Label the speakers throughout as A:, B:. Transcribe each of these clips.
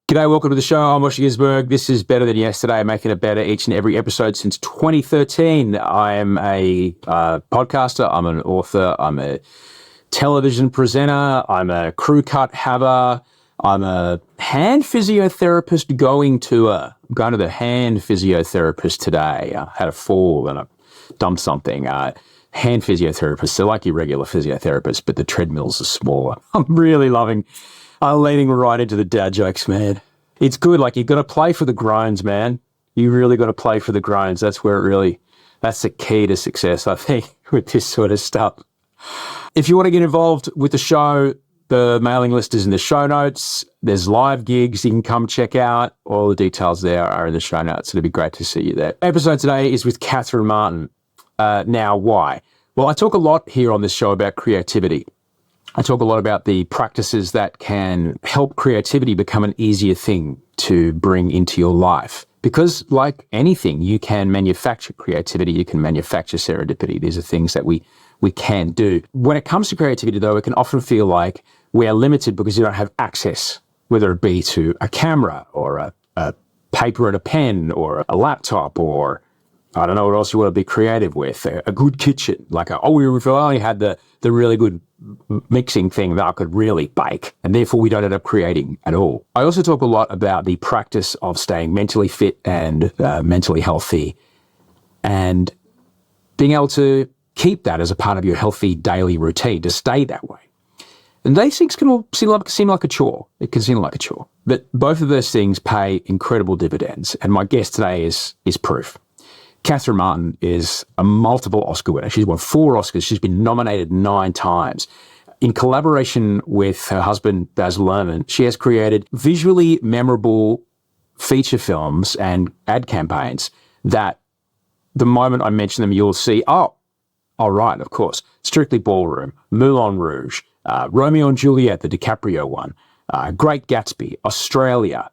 A: G'day, welcome to the show. I'm Osher. This is Better Than Yesterday, making it better each and every episode since 2013. I am a podcaster, I'm an author, I'm a television presenter, I'm a crew cut haver, I'm a hand physiotherapist going to the hand physiotherapist today. I had a fall and I dumped something. Hand physiotherapists, they're like your regular physiotherapists, but the treadmills are smaller. I'm really loving I'm leaning right into the dad jokes, man. It's good. Like, you've got to play for the groans, man. You really got to play for the groans. That's the key to success, I think, with this sort of stuff. If you want to get involved with the show, the mailing list is in the show notes. There's live gigs you can come check out. All the details there are in the show notes. It'd be great to see you there. Episode today is with Catherine Martin. Now, why? Well, I talk a lot here on this show about creativity. I talk a lot about the practices that can help creativity become an easier thing to bring into your life. Because like anything, you can manufacture creativity, you can manufacture serendipity. These are things that we can do. When it comes to creativity, though, it can often feel like we are limited because you don't have access, whether it be to a camera or a paper and a pen or a laptop or I don't know what else you want to be creative with, a good kitchen. Like, if I only had the really good mixing thing that I could really bake, and therefore we don't end up creating at all. I also talk a lot about the practice of staying mentally fit and mentally healthy and being able to keep that as a part of your healthy daily routine, to stay that way. And these things can all seem like a chore. It can seem like a chore. But both of those things pay incredible dividends. And my guest today is proof. Catherine Martin is a multiple Oscar winner. She's won 4 Oscars. She's been nominated 9 times. In collaboration with her husband, Baz Luhrmann, she has created visually memorable feature films and ad campaigns that the moment I mention them, you'll see, all right, of course, Strictly Ballroom, Moulin Rouge, Romeo and Juliet, the DiCaprio one, Great Gatsby, Australia,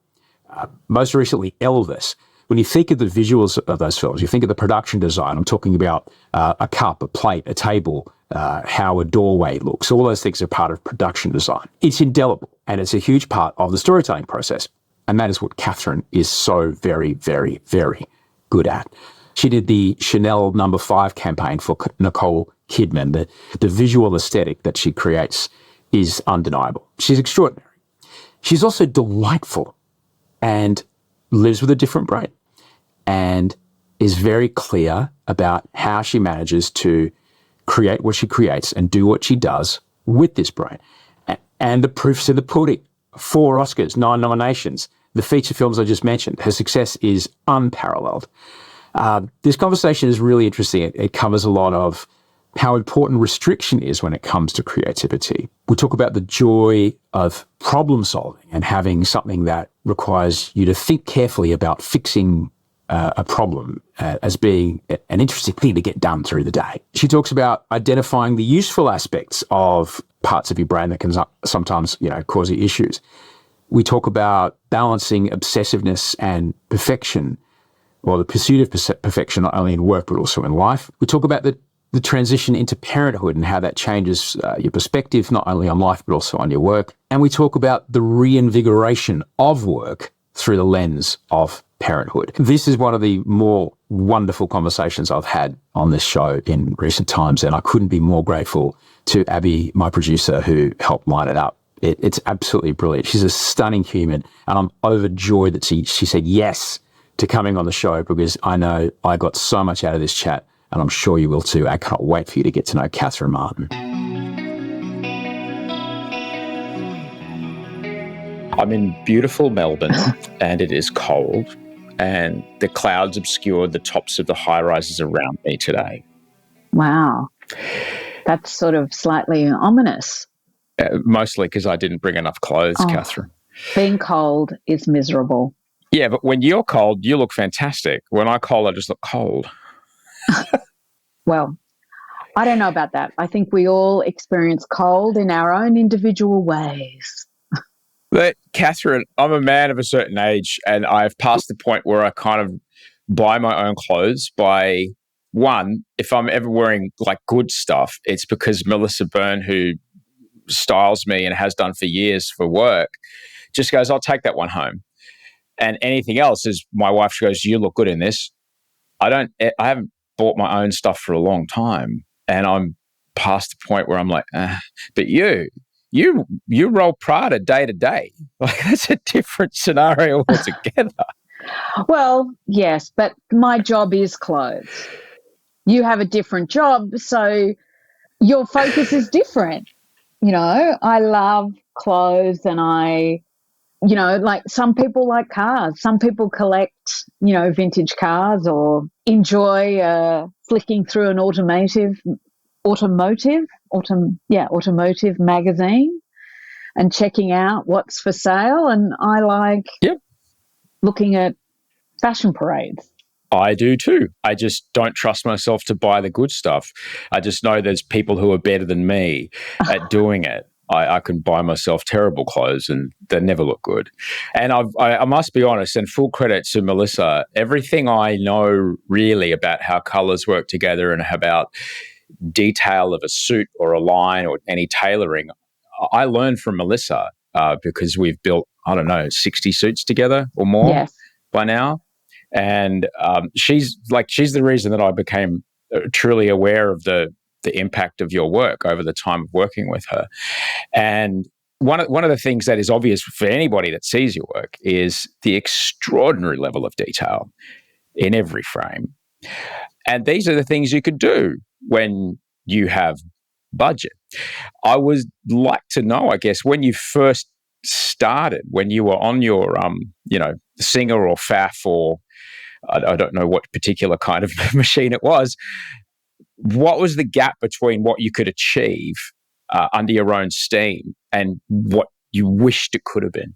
A: most recently Elvis. When you think of the visuals of those films, you think of the production design. I'm talking about a cup, a plate, a table, how a doorway looks. All those things are part of production design. It's indelible, and it's a huge part of the storytelling process. And that is what Catherine is so very, very, very good at. She did the Chanel No. 5 campaign for Nicole Kidman. The visual aesthetic that she creates is undeniable. She's extraordinary. She's also delightful and lives with a different brain and is very clear about how she manages to create what she creates and do what she does with this brain. And the proof's in the pudding. 4 Oscars, 9 nominations. The feature films I just mentioned. Her success is unparalleled. This conversation is really interesting. It covers a lot of how important restriction is when it comes to creativity. We talk about the joy of problem solving and having something that requires you to think carefully about fixing a problem as being an interesting thing to get done through the day. She talks about identifying the useful aspects of parts of your brain that can sometimes, cause you issues. We talk about balancing obsessiveness and perfection, or the pursuit of perfection, not only in work but also in life. We talk about the transition into parenthood and how that changes your perspective, not only on life, but also on your work. And we talk about the reinvigoration of work through the lens of parenthood. This is one of the more wonderful conversations I've had on this show in recent times, and I couldn't be more grateful to Abby, my producer, who helped line it up. It's absolutely brilliant. She's a stunning human, and I'm overjoyed that she said yes to coming on the show, because I know I got so much out of this chat, and I'm sure you will too. I can't wait for you to get to know Catherine Martin. I'm in beautiful Melbourne, and it is cold, and the clouds obscured the tops of the high-rises around me today.
B: Wow. That's sort of slightly ominous.
A: Mostly because I didn't bring enough clothes, Catherine.
B: Being cold is miserable.
A: Yeah, but when you're cold, you look fantastic. When I'm cold, I just look cold.
B: Well, I don't know about that. I think we all experience cold in our own individual ways.
A: But Catherine, I'm a man of a certain age, and I've passed the point where I kind of buy my own clothes. By one, if I'm ever wearing like good stuff, it's because Melissa Byrne, who styles me and has done for years for work, just goes, I'll take that one home. And anything else is my wife, she goes, you look good in this. I haven't bought my own stuff for a long time. And I'm past the point where I'm like, but you roll Prada day to day. Like, that's a different scenario altogether.
B: Well, yes, but my job is clothes. You have a different job, so your focus is different. I love clothes, and like some people like cars. Some people collect, vintage cars, or enjoy flicking through an automotive magazine and checking out what's for sale. And I like looking at fashion parades.
A: I do too. I just don't trust myself to buy the good stuff. I just know there's people who are better than me at doing it. I can buy myself terrible clothes and they never look good. And I must be honest, and full credit to Melissa, everything I know really about how colors work together and about detail of a suit or a line or any tailoring, I learned from Melissa because we've built, 60 suits together or more by now. And she's the reason that I became truly aware of the impact of your work over the time of working with her. And one of the things that is obvious for anybody that sees your work is the extraordinary level of detail in every frame. And these are the things you could do when you have budget. I would like to know, I guess, when you first started, when you were on your, Singer or FAF, or I don't know what particular kind of machine it was, what was the gap between what you could achieve under your own steam and what you wished it could have been?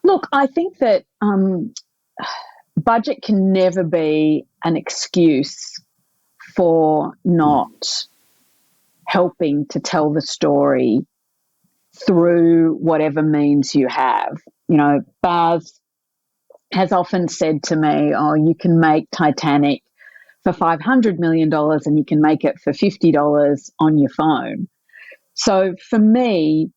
B: Look, I think that budget can never be an excuse for not helping to tell the story through whatever means you have. Baz has often said to me, you can make Titanic for $500 million and you can make it for $50 on your phone. So for me,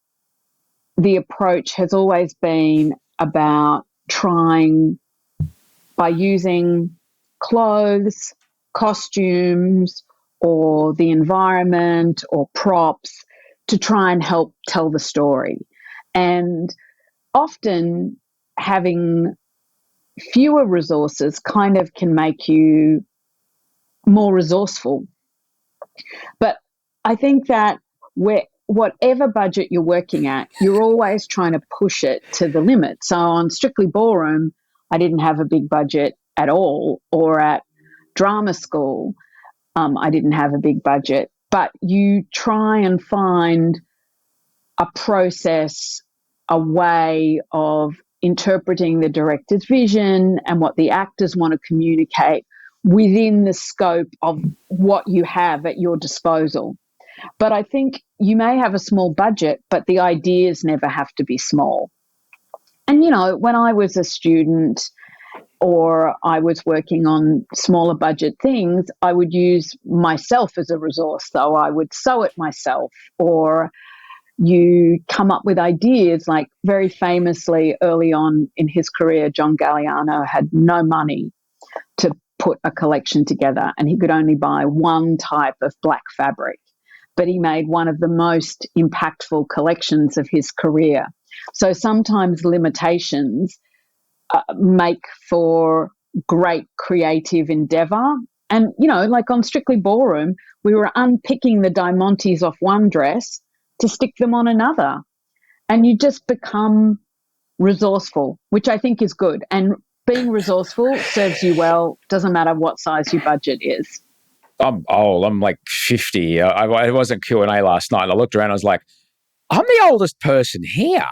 B: the approach has always been about trying, by using clothes, costumes, or the environment or props, to try and help tell the story. And often having fewer resources kind of can make you more resourceful. But I think that whatever budget you're working at, you're always trying to push it to the limit. So on Strictly Ballroom, I didn't have a big budget at all, or at drama school, I didn't have a big budget. But you try and find a process, a way of interpreting the director's vision and what the actors want to communicate within the scope of what you have at your disposal. But I think you may have a small budget, but the ideas never have to be small. And, when I was a student or I was working on smaller budget things, I would use myself as a resource. So I would sew it myself, or you come up with ideas. Like, very famously early on in his career, John Galliano had no money to put a collection together, and he could only buy one type of black fabric. But he made one of the most impactful collections of his career. So sometimes limitations make for great creative endeavor. And, like on Strictly Ballroom, we were unpicking the diamantes off one dress to stick them on another. And you just become resourceful, which I think is good. And being resourceful serves you well, doesn't matter what size your budget is.
A: I'm old. I'm like 50. I wasn't Q&A last night. And I looked around. I was like, I'm the oldest person here.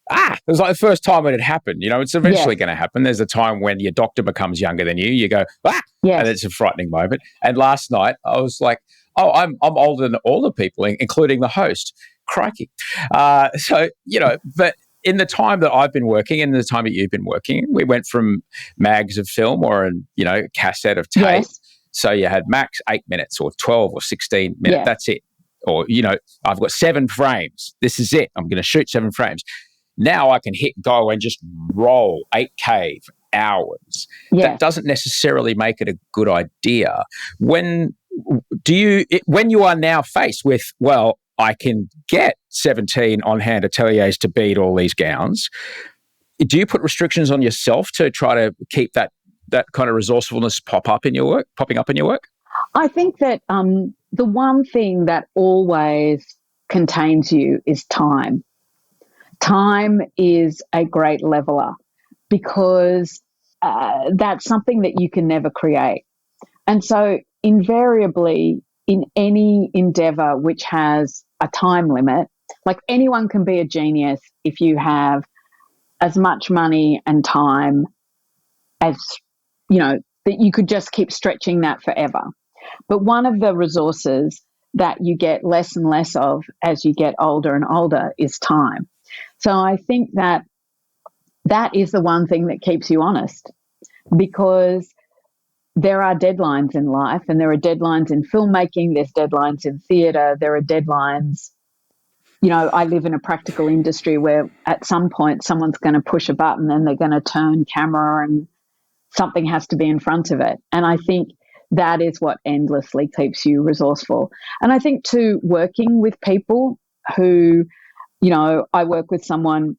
A: It was like the first time it had happened. It's eventually going to happen. There's a time when your doctor becomes younger than you. You go, and it's a frightening moment. And last night I was like, I'm older than all the people, including the host. Crikey. But in the time that I've been working and the time that you've been working, we went from mags of film or cassette of tape.
B: Yes.
A: So you had max 8 minutes or 12 or 16 minutes. Yeah. That's it. Or, I've got 7 frames. This is it. I'm going to shoot 7 frames. Now I can hit go and just roll 8K for hours.
B: Yeah.
A: That doesn't necessarily make it a good idea. When you are now faced with, well, I can get 17 on-hand ateliers to bead all these gowns, do you put restrictions on yourself to try to keep that kind of resourcefulness popping up in your work?
B: I think that the one thing that always contains you is time. Time is a great leveler because that's something that you can never create. And so invariably in any endeavor which has a time limit, like anyone can be a genius if you have as much money and time as, that you could just keep stretching that forever. But one of the resources that you get less and less of as you get older and older is time. So I think that is the one thing that keeps you honest, because there are deadlines in life, and there are deadlines in filmmaking, there's deadlines in theatre, there are deadlines. I live in a practical industry where at some point someone's going to push a button and they're going to turn camera and something has to be in front of it. And I think that is what endlessly keeps you resourceful. And I think too, working with people who, I work with someone,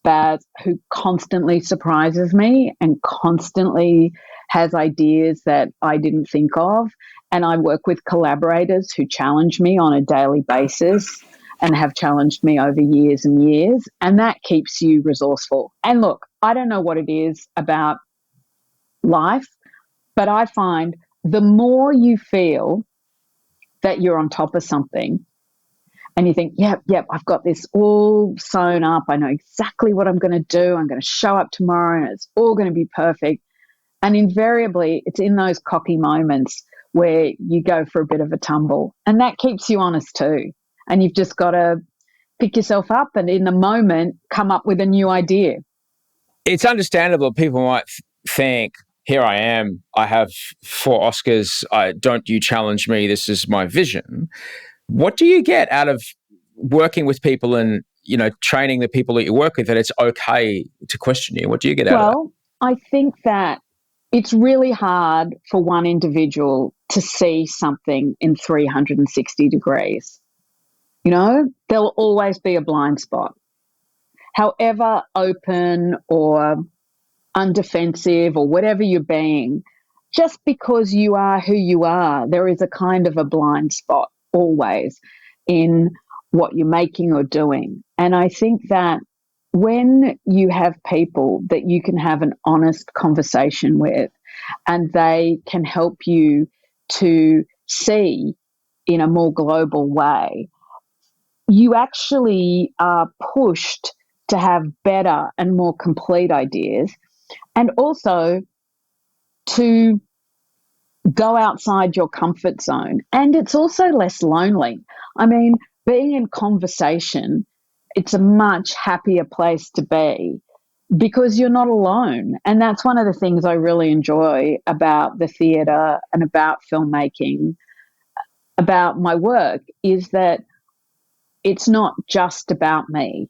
B: Baz, who constantly surprises me and constantly has ideas that I didn't think of. And I work with collaborators who challenge me on a daily basis and have challenged me over years and years. And that keeps you resourceful. And look, I don't know what it is about life, but I find the more you feel that you're on top of something and you think, yep, I've got this all sewn up, I know exactly what I'm going to do, I'm going to show up tomorrow and it's all going to be perfect. And invariably, it's in those cocky moments where you go for a bit of a tumble, and that keeps you honest too. And you've just got to pick yourself up and in the moment come up with a new idea.
A: It's understandable. People might think, here I am, I have 4 Oscars, don't you challenge me, this is my vision. What do you get out of working with people and, training the people that you work with that it's okay to question you? What do you get out of that?
B: Well, I think that it's really hard for one individual to see something in 360 degrees. There'll always be a blind spot. However open or undefensive or whatever you're being, just because you are who you are, there is a kind of a blind spot always in what you're making or doing. And I think that when you have people that you can have an honest conversation with and they can help you to see in a more global way, you actually are pushed to have better and more complete ideas, and also to go outside your comfort zone. And it's also less lonely. I mean, being in conversation, it's a much happier place to be because you're not alone. And that's one of the things I really enjoy about the theatre and about filmmaking, about my work, is that it's not just about me.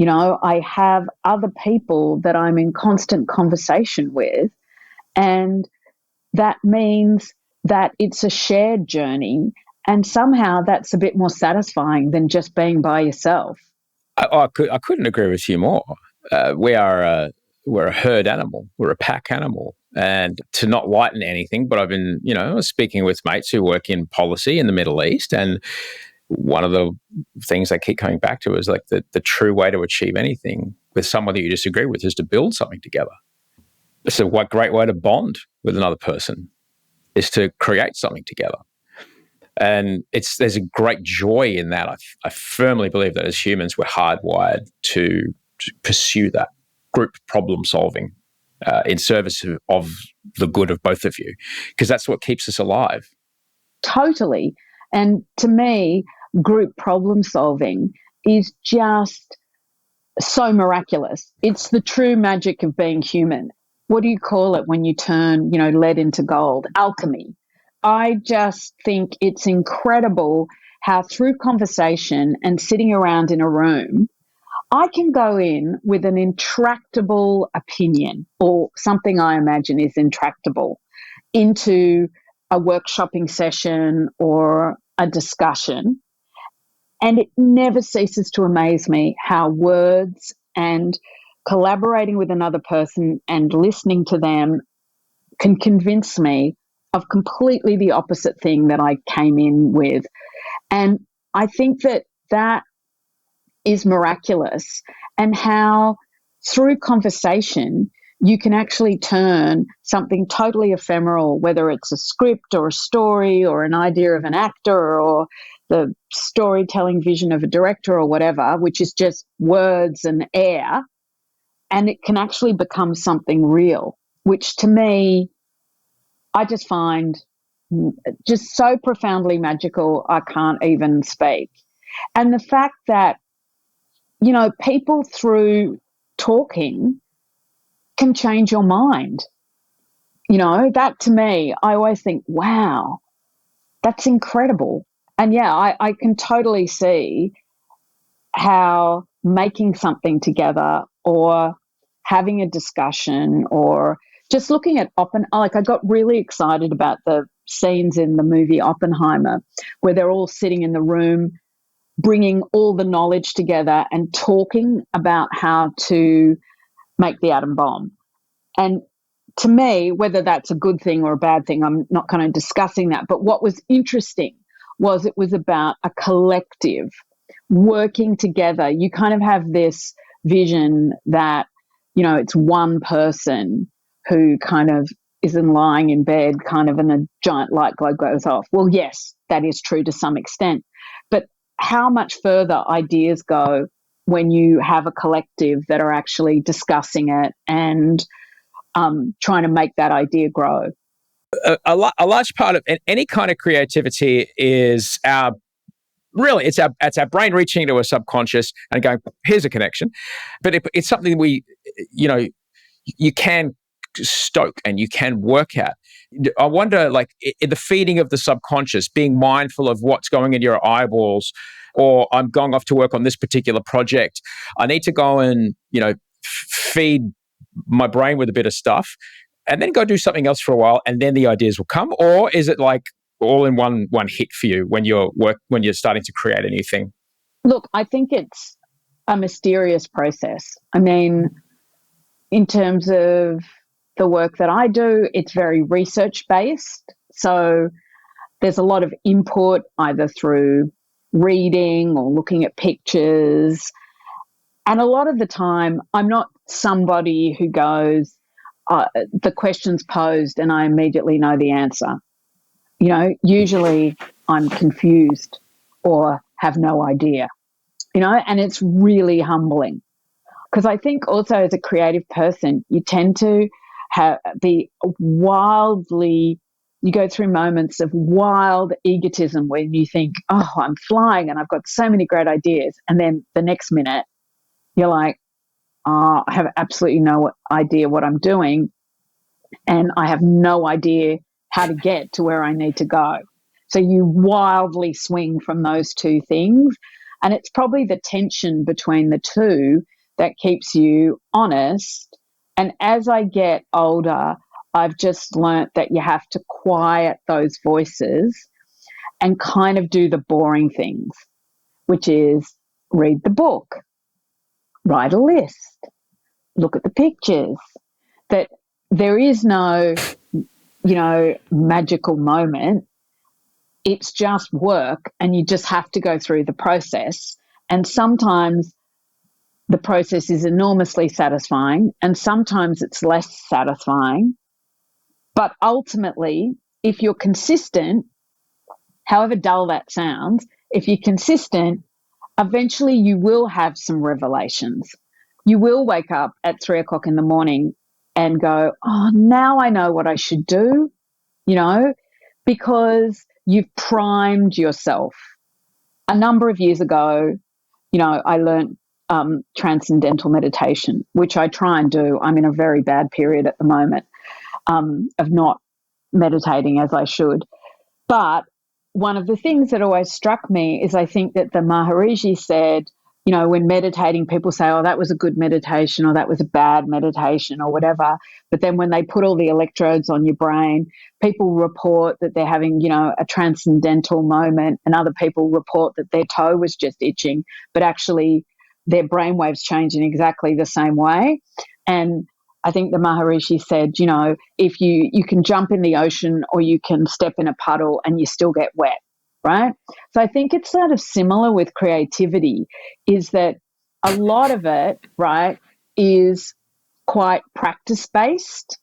B: I have other people that I'm in constant conversation with, and that means that it's a shared journey, and somehow that's a bit more satisfying than just being by yourself.
A: I couldn't agree with you more. We're a herd animal. We're a pack animal. And to not lighten anything, but I've been, speaking with mates who work in policy in the Middle East, and one of the things they keep coming back to is like the true way to achieve anything with someone that you disagree with is to build something together. It's a great way to bond with another person is to create something together. And there's a great joy in that. I firmly believe that as humans, we're hardwired to pursue that group problem solving in service of the good of both of you, because that's what keeps us alive.
B: Totally. And to me, group problem solving is just so miraculous. It's the true magic of being human. What do you call it when you turn, lead into gold? Alchemy. I just think it's incredible how through conversation and sitting around in a room, I can go in with an intractable opinion or something I imagine is intractable into a workshopping session or a discussion. And it never ceases to amaze me how words and collaborating with another person and listening to them can convince me of completely the opposite thing that I came in with. And I think that that is miraculous, and how through conversation you can actually turn something totally ephemeral, whether it's a script or a story or an idea of an actor or the storytelling vision of a director or whatever, which is just words and air, and it can actually become something real, which to me, I just find just so profoundly magical, I can't even speak. And the fact that, people through talking can change your mind. That to me, I always think, wow, that's incredible. And yeah, I can totally see how making something together or having a discussion or just looking at I got really excited about the scenes in the movie Oppenheimer where they're all sitting in the room bringing all the knowledge together and talking about how to make the atom bomb. And to me, whether that's a good thing or a bad thing, I'm not kind of discussing that. But what was interesting was it was about a collective working together. You kind of have this vision that, it's one person who kind of isn't lying in bed, kind of, and a giant light globe goes off. Well, yes, that is true to some extent. But how much further ideas go when you have a collective that are actually discussing it and trying to make that idea grow.
C: A large part of any kind of creativity is it's our brain reaching into a subconscious and going, here's a connection. But it's something you can stoke and you can work at. I wonder, like, in the feeding of the subconscious, being mindful of what's going in your eyeballs, or I'm going off to work on this particular project. I need to go and, feed my brain with a bit of stuff and then go do something else for a while, and then the ideas will come? Or is it like all in one hit for you when you're starting to create a new thing?
B: Look, I think it's a mysterious process. I mean, in terms of the work that I do, it's very research based. So there's a lot of input either through reading or looking at pictures. And a lot of the time, I'm not somebody who goes, the question's posed and I immediately know the answer. Usually I'm confused or have no idea, and it's really humbling. Because I think also as a creative person, you tend to you go through moments of wild egotism when you think, oh, I'm flying and I've got so many great ideas. And then the next minute, you're like, I have absolutely no idea what I'm doing. And I have no idea how to get to where I need to go. So you wildly swing from those two things. And it's probably the tension between the two that keeps you honest. And as I get older, I've just learnt that you have to quiet those voices and kind of do the boring things, which is read the book, write a list, look at the pictures. That there is no, magical moment. It's just work, and you just have to go through the process. And sometimes the process is enormously satisfying, and sometimes it's less satisfying. But ultimately, if you're consistent, however dull that sounds, if you're consistent, eventually you will have some revelations. You will wake up at 3:00 in the morning and go, oh, now I know what I should do, because you've primed yourself. A number of years ago, I learned transcendental meditation, which I try and do. I'm in a very bad period at the moment of not meditating as I should. But one of the things that always struck me is I think that the Maharishi said, when meditating, people say, oh, that was a good meditation or that was a bad meditation or whatever. But then when they put all the electrodes on your brain, people report that they're having, a transcendental moment, and other people report that their toe was just itching, but actually their brainwaves change in exactly the same way. And I think the Maharishi said, if you can jump in the ocean or you can step in a puddle and you still get wet, right? So I think it's sort of similar with creativity, is that a lot of it, right, is quite practice-based.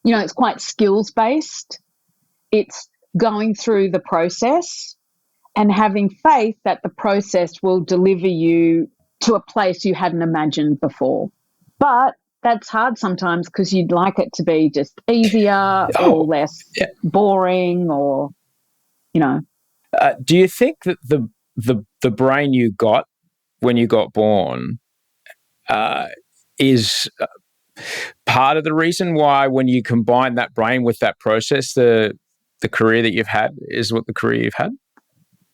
B: It's quite skills-based. It's going through the process and having faith that the process will deliver you to a place you hadn't imagined before. But that's hard sometimes because you'd like it to be just easier or less boring or,
C: do you think that the brain you got when you got born is part of the reason why, when you combine that brain with that process, the career that you've had is what the career you've had?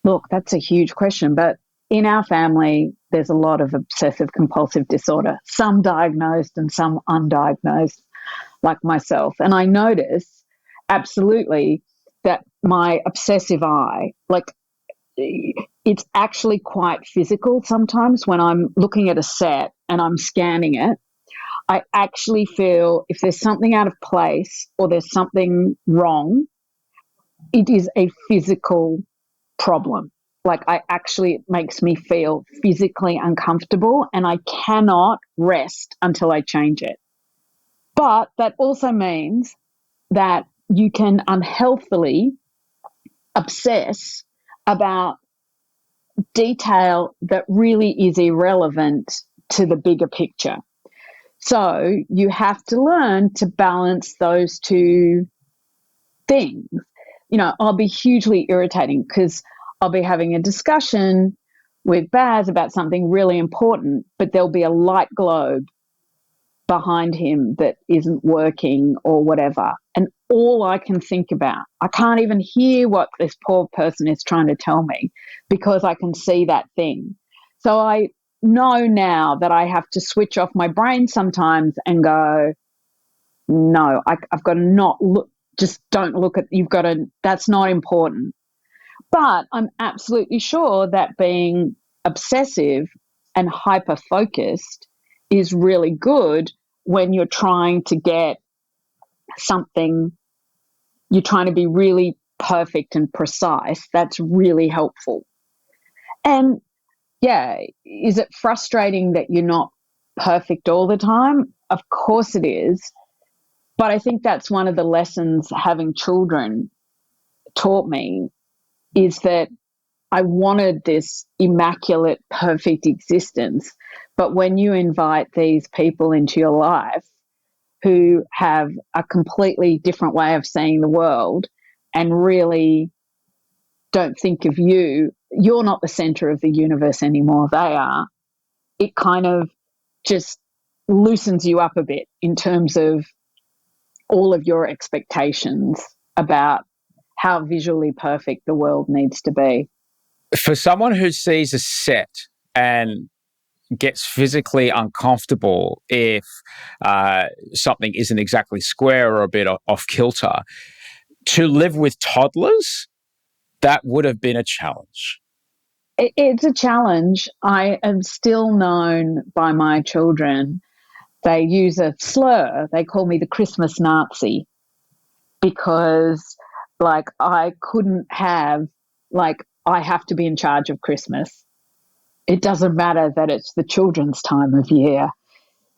B: Look, that's a huge question, but in our family, there's a lot of obsessive compulsive disorder, some diagnosed and some undiagnosed, like myself. And I notice absolutely that my obsessive eye, it's actually quite physical sometimes when I'm looking at a set and I'm scanning it. I actually feel if there's something out of place or there's something wrong, it is a physical problem. It makes me feel physically uncomfortable and I cannot rest until I change it. But that also means that you can unhealthily obsess about detail that really is irrelevant to the bigger picture. So you have to learn to balance those two things. I'll be hugely irritating because I'll be having a discussion with Baz about something really important, but there'll be a light globe behind him that isn't working or whatever. And all I can think about, I can't even hear what this poor person is trying to tell me because I can see that thing. So I know now that I have to switch off my brain sometimes and go, no, I've got to not look, just don't look at, that's not important. But I'm absolutely sure that being obsessive and hyper-focused is really good when you're trying to get something, you're trying to be really perfect and precise. That's really helpful. And yeah, is it frustrating that you're not perfect all the time? Of course it is. But I think that's one of the lessons having children taught me, is that I wanted this immaculate, perfect existence. But when you invite these people into your life who have a completely different way of seeing the world and really don't think of you're not the center of the universe anymore, they are, it kind of just loosens you up a bit in terms of all of your expectations about how visually perfect the world needs to be.
C: For someone who sees a set and gets physically uncomfortable if something isn't exactly square or a bit off kilter, to live with toddlers, that would have been a challenge.
B: It's a challenge. I am still known by my children. They use a slur. They call me the Christmas Nazi because, I couldn't have, I have to be in charge of Christmas. It doesn't matter that it's the children's time of year.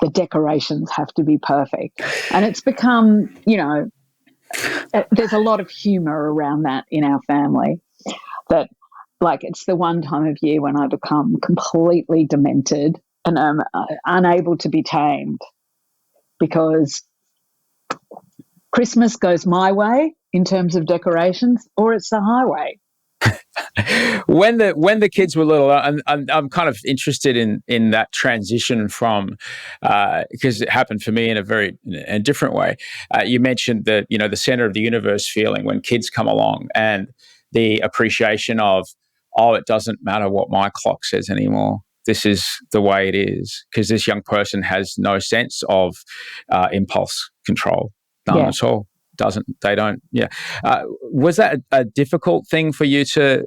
B: The decorations have to be perfect. And it's become, there's a lot of humor around that in our family, that it's the one time of year when I become completely demented and I'm unable to be tamed, because Christmas goes my way in terms of decorations, or it's the highway.
C: When the kids were little, I'm kind of interested in that transition from, because it happened for me in a different way. You mentioned that, the center of the universe feeling when kids come along, and the appreciation of, oh, it doesn't matter what my clock says anymore. this is the way it is, because this young person has no sense of impulse control, none at all. They don't. Yeah. Was that a difficult thing for you to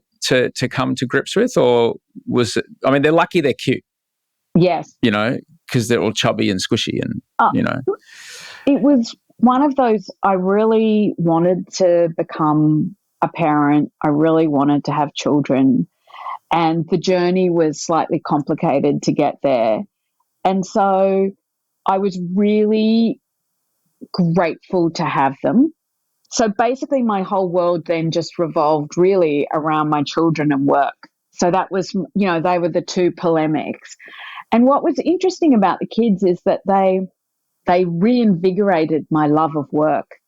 C: come to grips with, or was it? I mean, they're lucky they're cute.
B: Yes.
C: Because they're all chubby and squishy, and
B: it was one of those. I really wanted to become a parent. I really wanted to have children, and the journey was slightly complicated to get there. And so I was really grateful to have them. So basically my whole world then just revolved really around my children and work. So that was, they were the two polemics. And what was interesting about the kids is that they reinvigorated my love of work,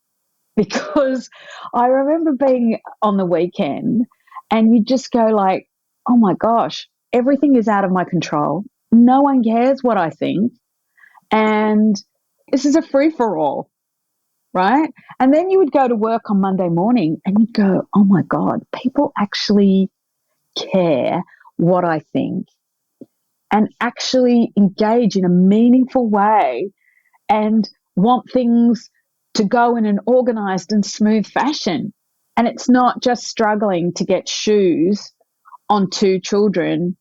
B: because I remember being on the weekend and you just go like, oh my gosh, everything is out of my control. No one cares what I think. And this is a free-for-all, right? And then you would go to work on Monday morning and you'd go, oh my God, people actually care what I think and actually engage in a meaningful way and want things to go in an organized and smooth fashion. And it's not just struggling to get shoes on 2 children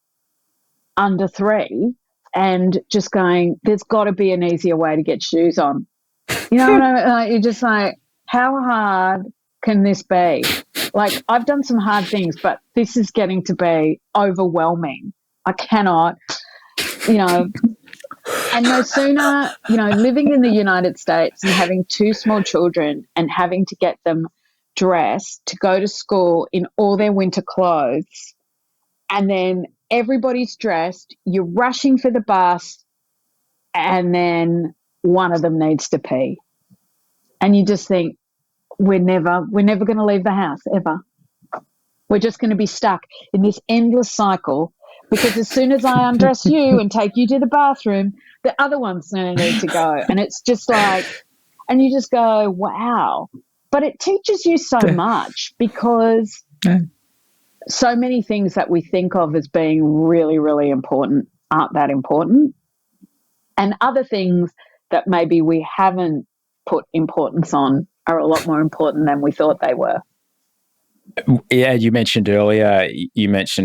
B: under 3 and just going, there's got to be an easier way to get shoes on. You know what I mean? Like, you're just like, how hard can this be? Like, I've done some hard things, but this is getting to be overwhelming. I cannot, and no sooner, living in the United States and having 2 small children and having to get them dressed to go to school in all their winter clothes, and then everybody's dressed, you're rushing for the bus, and then one of them needs to pee. And you just think, we're never going to leave the house, ever. We're just going to be stuck in this endless cycle, because as soon as I undress you and take you to the bathroom, the other one's going to need to go. And it's just like, and you just go, wow. But it teaches you so much, because so many things that we think of as being really, really important aren't that important. And other things that maybe we haven't put importance on are a lot more important than we thought they were.
C: Yeah, you mentioned earlier,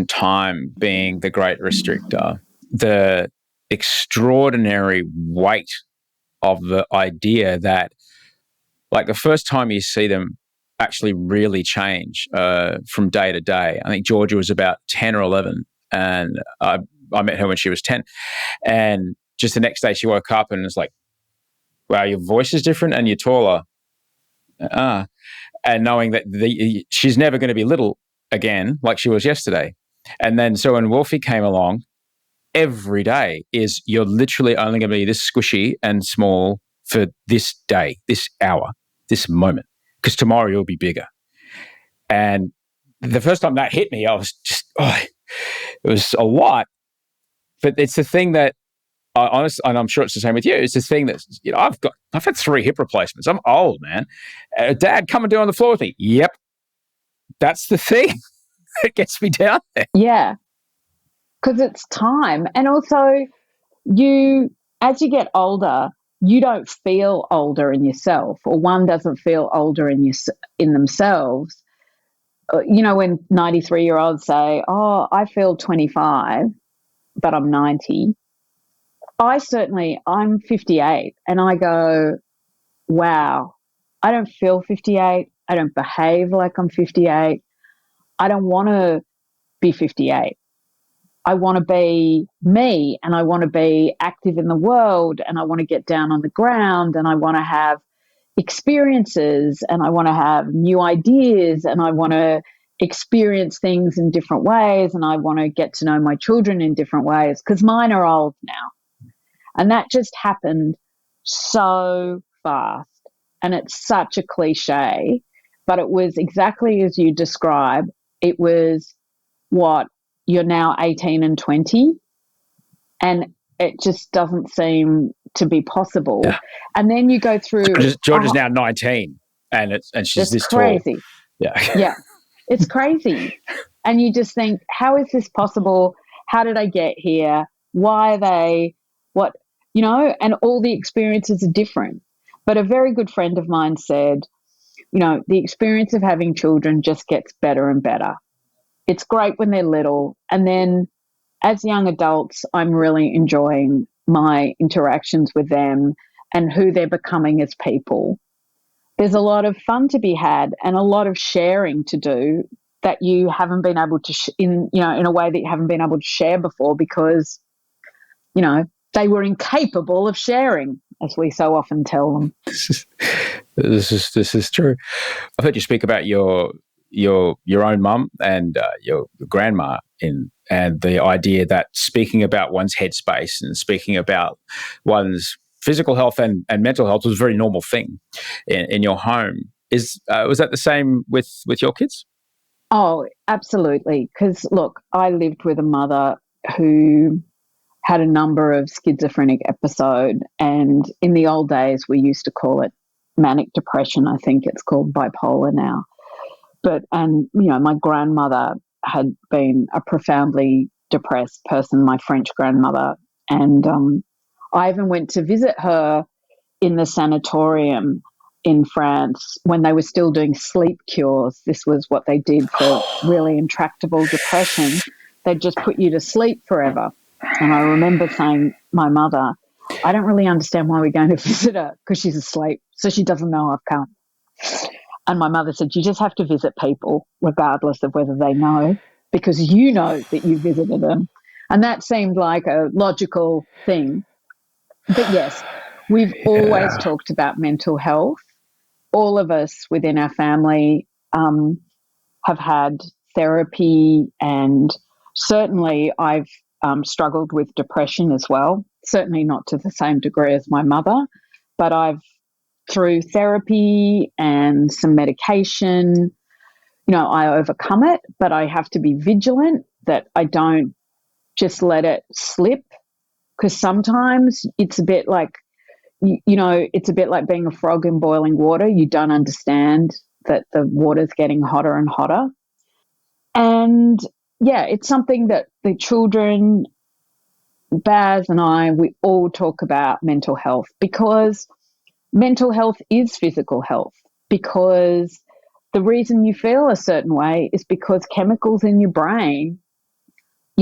C: time being the great restrictor, the extraordinary weight of the idea that, like, the first time you see them actually really change from day to day. I think Georgia was about 10 or 11, and I met her when she was 10. And just the next day she woke up and was like, wow, your voice is different and you're taller. And knowing that she's never going to be little again like she was yesterday. And then so when Wolfie came along, every day is, you're literally only going to be this squishy and small for this day, this hour, this moment, because tomorrow you'll be bigger. And the first time that hit me, I was just, it was a lot. But it's the thing that, honestly, and I'm sure it's the same with you, it's the thing that, I've had 3 hip replacements. I'm old, man. Dad, come and do it on the floor with me. Yep. That's the thing that gets me down there.
B: Yeah. Because it's time. And also, as you get older, you don't feel older in yourself, or one doesn't feel older in themselves. When 93-year-olds say, oh, I feel 25, but I'm 90. I'm 58, and I go, wow, I don't feel 58. I don't behave like I'm 58. I don't want to be 58. I want to be me, and I want to be active in the world, and I want to get down on the ground, and I want to have experiences, and I want to have new ideas, and I want to experience things in different ways, and I want to get to know my children in different ways, because mine are old now. And that just happened so fast. And it's such a cliche, but it was exactly as you describe. It was you're now 18 and 20, and it just doesn't seem to be possible. Yeah. And then you go through.
C: Georgia's now 19, and she's this
B: crazy.
C: Tall. Yeah.
B: Yeah. It's crazy. And you just think, how is this possible? How did I get here? Why are they, what, and all the experiences are different. But a very good friend of mine said, the experience of having children just gets better and better. It's great when they're little. And then as young adults, I'm really enjoying my interactions with them and who they're becoming as people. There's a lot of fun to be had and a lot of sharing to do that you haven't been able to, in a way that you haven't been able to share before because, they were incapable of sharing, as we so often tell them.
C: This is true. I've heard you speak about your own mum and your grandma and the idea that speaking about one's headspace and speaking about one's physical health and mental health was a very normal thing in your home. Was that the same with your kids?
B: Oh, absolutely. Because look, I lived with a mother who had a number of schizophrenic episodes, and in the old days we used to call it manic depression. I think it's called bipolar now. My grandmother had been a profoundly depressed person, my French grandmother, and I even went to visit her in the sanatorium in France when they were still doing sleep cures. This was what they did for really intractable depression. They'd just put you to sleep forever. And I remember saying, my mother, I don't really understand why we're going to visit her because she's asleep, so she doesn't know I've come. And my mother said, you just have to visit people regardless of whether they know, because you know that you visited them. And that seemed like a logical thing. But yes, we've always talked about mental health. All of us within our family have had therapy, and certainly I've struggled with depression as well. Certainly not to the same degree as my mother, but through therapy and some medication, I overcome it, but I have to be vigilant that I don't just let it slip, because sometimes it's a bit like, it's a bit like being a frog in boiling water. You don't understand that the water's getting hotter and hotter. And yeah, it's something that the children, Baz and I, we all talk about mental health, because mental health is physical health, because the reason you feel a certain way is because chemicals in your brain,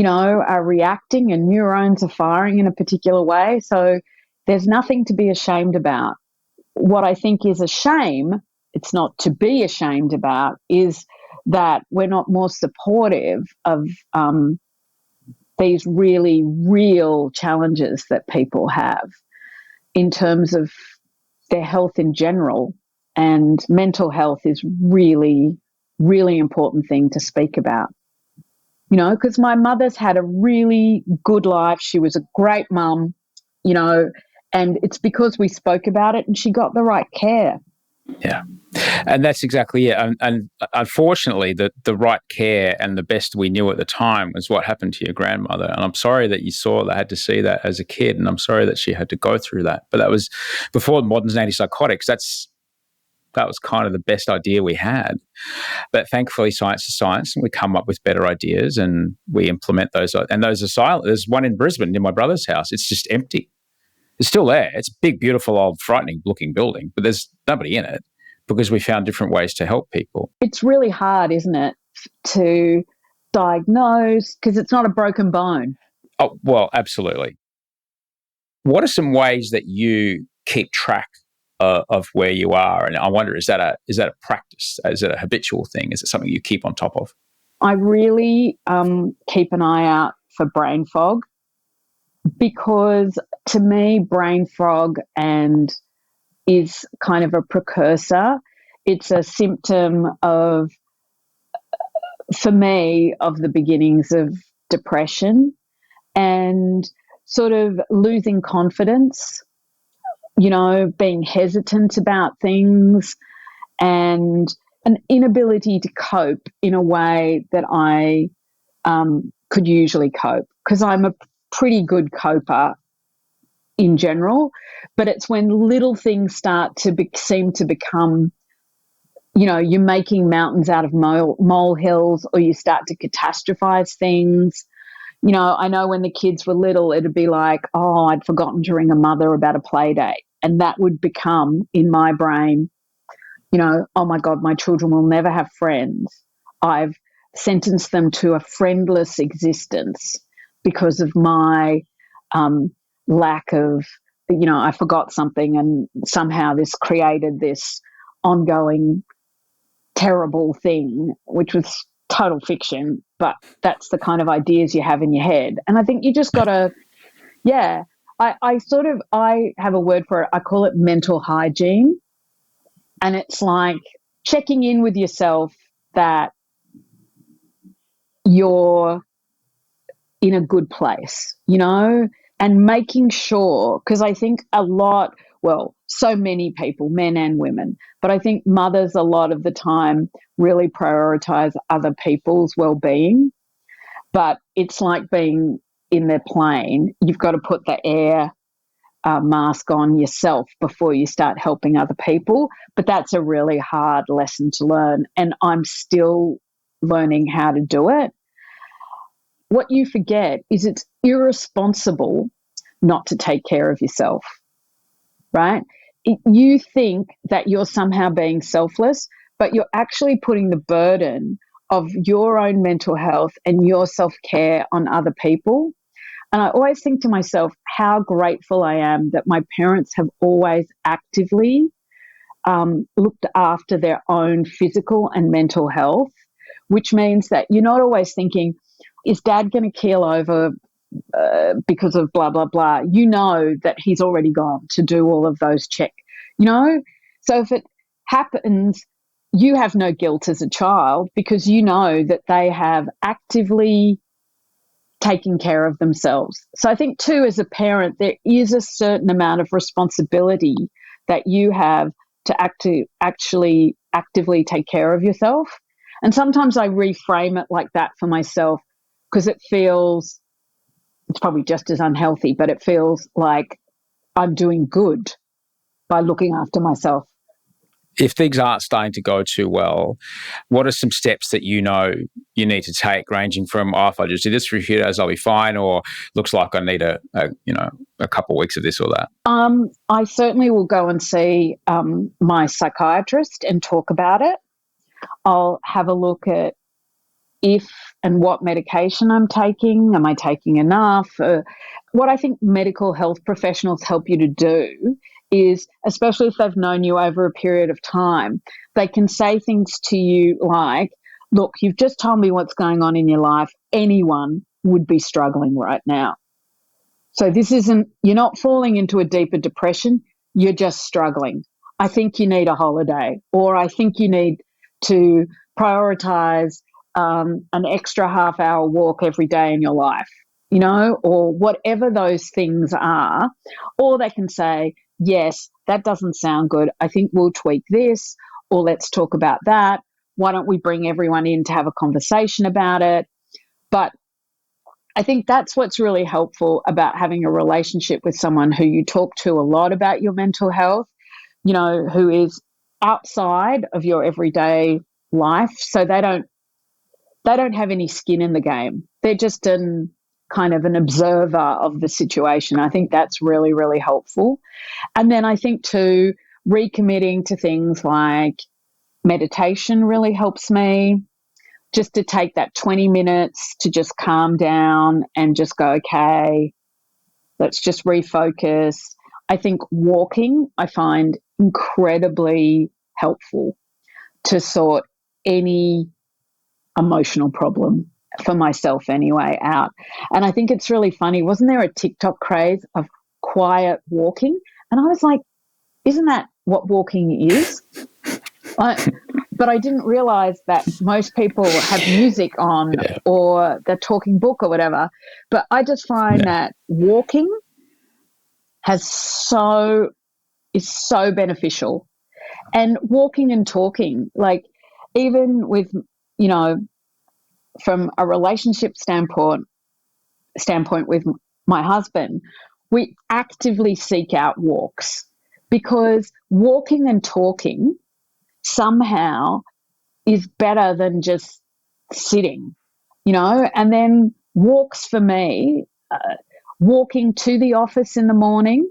B: are reacting and neurons are firing in a particular way. So there's nothing to be ashamed about. What I think is a shame, it's not to be ashamed about, is that we're not more supportive of these really real challenges that people have in terms of their health in general. And mental health is really, really important thing to speak about. Because my mother's had a really good life. She was a great mum, and it's because we spoke about it and she got the right care.
C: Yeah. And that's exactly it. And unfortunately, the right care and the best we knew at the time was what happened to your grandmother. And I'm sorry that you had to see that as a kid. And I'm sorry that she had to go through that. But that was before modern antipsychotics. That was kind of the best idea we had. But thankfully, science is science, and we come up with better ideas and we implement those. And those are silent. There's one in Brisbane near my brother's house. It's just empty. It's still there. It's a big, beautiful, old, frightening-looking building, but there's nobody in it because we found different ways to help people.
B: It's really hard, isn't it, to diagnose, because it's not a broken bone.
C: Oh, well, absolutely. What are some ways that you keep track of where you are? And I wonder, is that a practice? Is it a habitual thing? Is it something you keep on top of?
B: I really keep an eye out for brain fog, because to me, brain fog is kind of a precursor. It's a symptom of, for me, of the beginnings of depression and sort of losing confidence, being hesitant about things, and an inability to cope in a way that I could usually cope, because I'm a pretty good coper in general, but it's when little things start to seem to become, you're making mountains out of molehills, or you start to catastrophize things, I know when the kids were little, it'd be like, oh, I'd forgotten to ring a mother about a play date. And that would become in my brain, oh my God, my children will never have friends. I've sentenced them to a friendless existence because of my lack of, I forgot something, and somehow this created this ongoing terrible thing, which was total fiction, but that's the kind of ideas you have in your head. And I think you just got to, I have a word for it. I call it mental hygiene. And it's like checking in with yourself that you're in a good place, and making sure, because I think so many people, men and women, but I think mothers a lot of the time really prioritize other people's well-being. But it's like being in their plane. You've got to put the air mask on yourself before you start helping other people. But that's a really hard lesson to learn, and I'm still learning how to do it. What you forget is it's irresponsible not to take care of yourself, right? You think that you're somehow being selfless, but you're actually putting the burden of your own mental health and your self-care on other people. And I always think to myself how grateful I am that my parents have always actively looked after their own physical and mental health, which means that you're not always thinking, is dad going to keel over because of blah, blah, blah? You know that he's already gone to do all of those checks, So if it happens, you have no guilt as a child because you know that they have actively taking care of themselves. So I think too, as a parent, there is a certain amount of responsibility that you have to actually actively take care of yourself. And sometimes I reframe it like that for myself because it's probably just as unhealthy, but it feels like I'm doing good by looking after myself.
C: If things aren't starting to go too well, what are some steps that you need to take, ranging from, if I just do this for a few days, I'll be fine, or looks like I need a couple of weeks of this or that?
B: I certainly will go and see my psychiatrist and talk about it. I'll have a look at if and what medication I'm taking. Am I taking enough? What I think medical health professionals help you to do is, especially if they've known you over a period of time, they can say things to you like, look, you've just told me what's going on in your life. Anyone would be struggling right now. So you're not falling into a deeper depression. You're just struggling. I think you need a holiday, or I think you need to prioritize an extra half-hour walk every day in your life, or whatever those things are. Or they can say, yes, that doesn't sound good. I think we'll tweak this, or let's talk about that. Why don't we bring everyone in to have a conversation about it? But I think that's what's really helpful about having a relationship with someone who you talk to a lot about your mental health, who is outside of your everyday life. So they don't have any skin in the game. They're just kind of an observer of the situation. I think that's really, really helpful. And then I think too, recommitting to things like meditation really helps me. Just to take that 20 minutes to just calm down and just go, okay, let's just refocus. I think walking, I find incredibly helpful to sort any emotional problem, for myself anyway, out. And I think it's really funny. Wasn't there a TikTok craze of quiet walking? And I was like, isn't that what walking is? But I didn't realize that most people have music on or they're talking book or whatever. But I just find that walking is so beneficial. And walking and talking, like even with, from a relationship standpoint with my husband, we actively seek out walks because walking and talking somehow is better than just sitting, and then walks for me, walking to the office in the morning,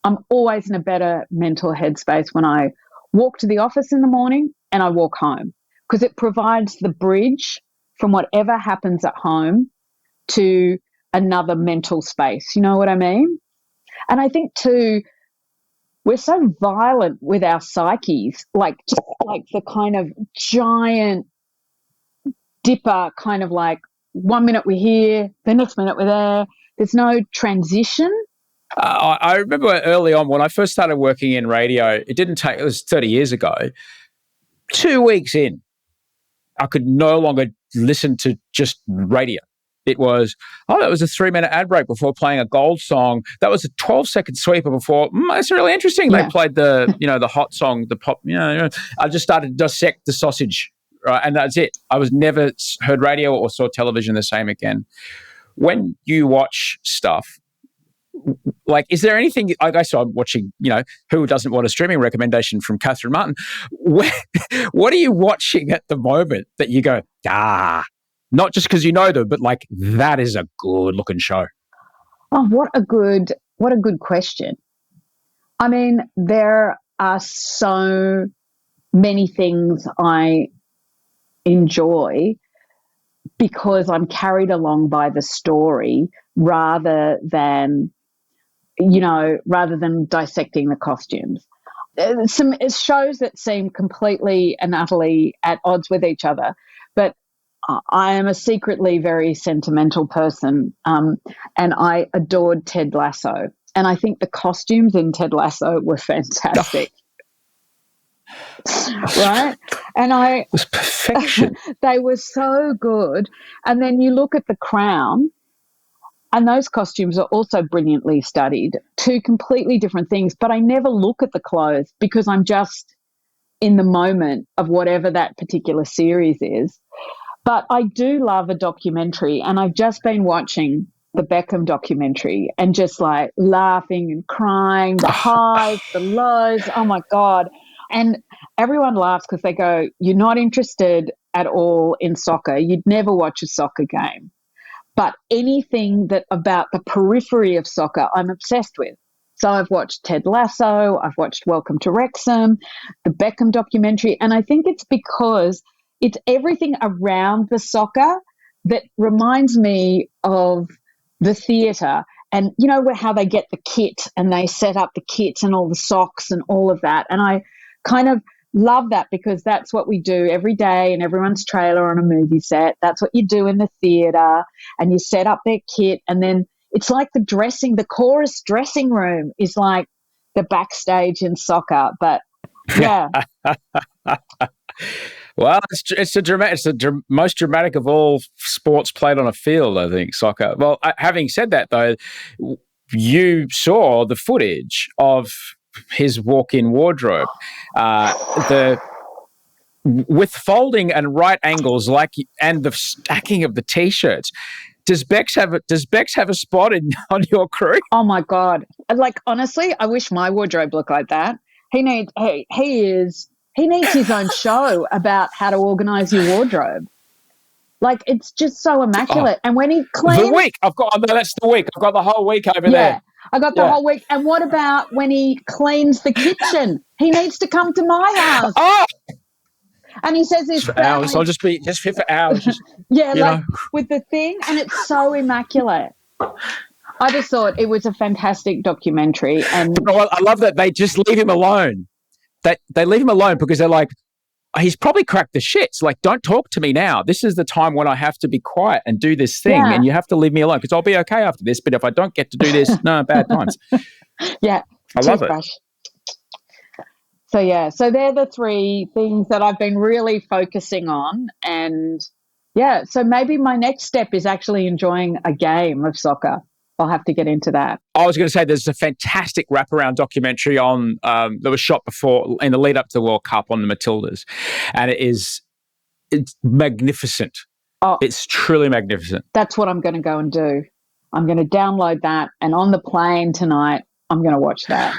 B: I'm always in a better mental headspace when I walk to the office in the morning and I walk home, because it provides the bridge from whatever happens at home to another mental space. You know what I mean? And I think too, we're so violent with our psyches, like just like the kind of giant dipper, kind of like 1 minute we're here, the next minute we're there. There's no transition.
C: I remember early on when I first started working in radio, it was 30 years ago. 2 weeks in, I could no longer listen to just radio. It was, that was a 3-minute ad break before playing a gold song. That was a 12-second sweeper before. That's really interesting.
B: Yeah.
C: They played the hot song, the pop. I just started to dissect the sausage, right? And that's it. I was never heard radio or saw television the same again. When you watch stuff, like, is there anything? I saw I'm watching. Who doesn't want a streaming recommendation from Catherine Martin? What are you watching at the moment that you go, not just because you know them, but like, that is a good looking show?
B: Oh, what a good question. I mean, there are so many things I enjoy because I'm carried along by the story rather than dissecting the costumes. Some shows that seem completely and utterly at odds with each other, but I am a secretly very sentimental person, and I adored Ted Lasso, and I think the costumes in Ted Lasso were fantastic. Right? And
C: it was perfection.
B: They were so good. And then you look at The Crown, and those costumes are also brilliantly studied. Two completely different things, but I never look at the clothes because I'm just in the moment of whatever that particular series is. But I do love a documentary, and I've just been watching the Beckham documentary and just like laughing and crying, the highs, the lows. Oh my God. And everyone laughs because they go, you're not interested at all in soccer. You'd never watch a soccer game. But anything that about the periphery of soccer, I'm obsessed with. So I've watched Ted Lasso, I've watched Welcome to Wrexham, the Beckham documentary, and I think it's because it's everything around the soccer that reminds me of the theatre, and how they get the kit and they set up the kits and all the socks and all of that. And I kind of love that because that's what we do every day in everyone's trailer on a movie set. That's what you do in the theatre, and you set up their kit, and then it's like the chorus dressing room is like the backstage in soccer. But yeah.
C: Well, it's the most dramatic of all sports played on a field, I think, soccer. Well, having said that, though, you saw the footage of his walk-in wardrobe, with folding and right angles, and the stacking of the t-shirts. Does Bex have a spot on your crew?
B: Oh my God! Like, honestly, I wish my wardrobe looked like that. He needs his own show about how to organize your wardrobe. Like, it's just so immaculate. And when he cleans
C: the week, that's the week. I've got the whole week over there.
B: I got the whole week. And what about when he cleans the kitchen? He needs to come to my house.
C: Oh!
B: And he says this
C: for hours. I'll just be here for hours.
B: With the thing, and it's so immaculate. I just thought it was a fantastic documentary, and
C: I love that they just leave him alone. They leave him alone because they're like, he's probably cracked the shits. Like, don't talk to me now. This is the time when I have to be quiet and do this thing, and you have to leave me alone because I'll be okay after this. But if I don't get to do this, no, bad times.
B: Yeah,
C: I love it.
B: So they're the three things that I've been really focusing on. And so maybe my next step is actually enjoying a game of soccer. I'll have to get into that.
C: I was going to say there's a fantastic wraparound documentary on that was shot before in the lead up to the World Cup on the Matildas. And it's magnificent. Oh, it's truly magnificent.
B: That's what I'm going to go and do. I'm going to download that, and on the plane tonight, I'm going to watch that.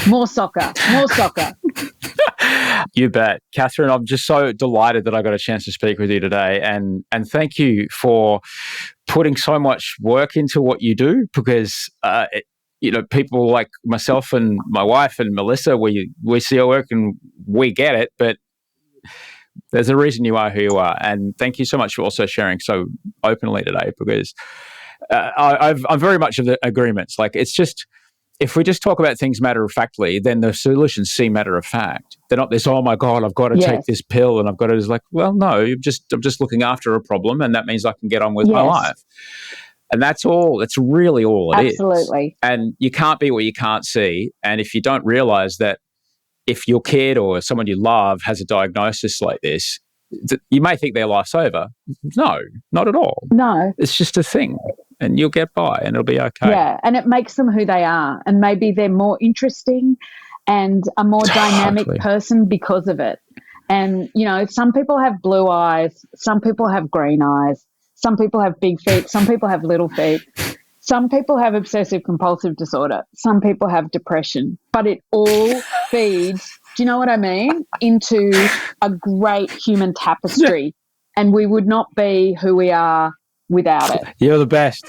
B: More soccer.
C: You bet. Catherine, I'm just so delighted that I got a chance to speak with you today. And thank you for putting so much work into what you do, because people like myself and my wife and Melissa, we see your work and we get it, but there's a reason you are who you are. And thank you so much for also sharing so openly today, because I'm very much of the agreements. Like, it's just, if we just talk about things matter-of-factly, then the solutions seem matter-of-fact. They're not this, oh my God, I've got to take this pill and I've got to, it's like, well, no, I'm just looking after a problem, and that means I can get on with my life. And that's all. That's really all it is.
B: Absolutely.
C: And you can't be what you can't see. And if you don't realize that if your kid or someone you love has a diagnosis like this, you may think their life's over. No, not at all.
B: No.
C: It's just a thing, and you'll get by and it'll be okay.
B: Yeah, and it makes them who they are, and maybe they're more interesting and a more dynamic person because of it. And, some people have blue eyes, some people have green eyes, some people have big feet, some people have little feet. Some people have obsessive compulsive disorder. Some people have depression. But it all feeds, do you know what I mean, into a great human tapestry. And we would not be who we are without it.
C: You're the best.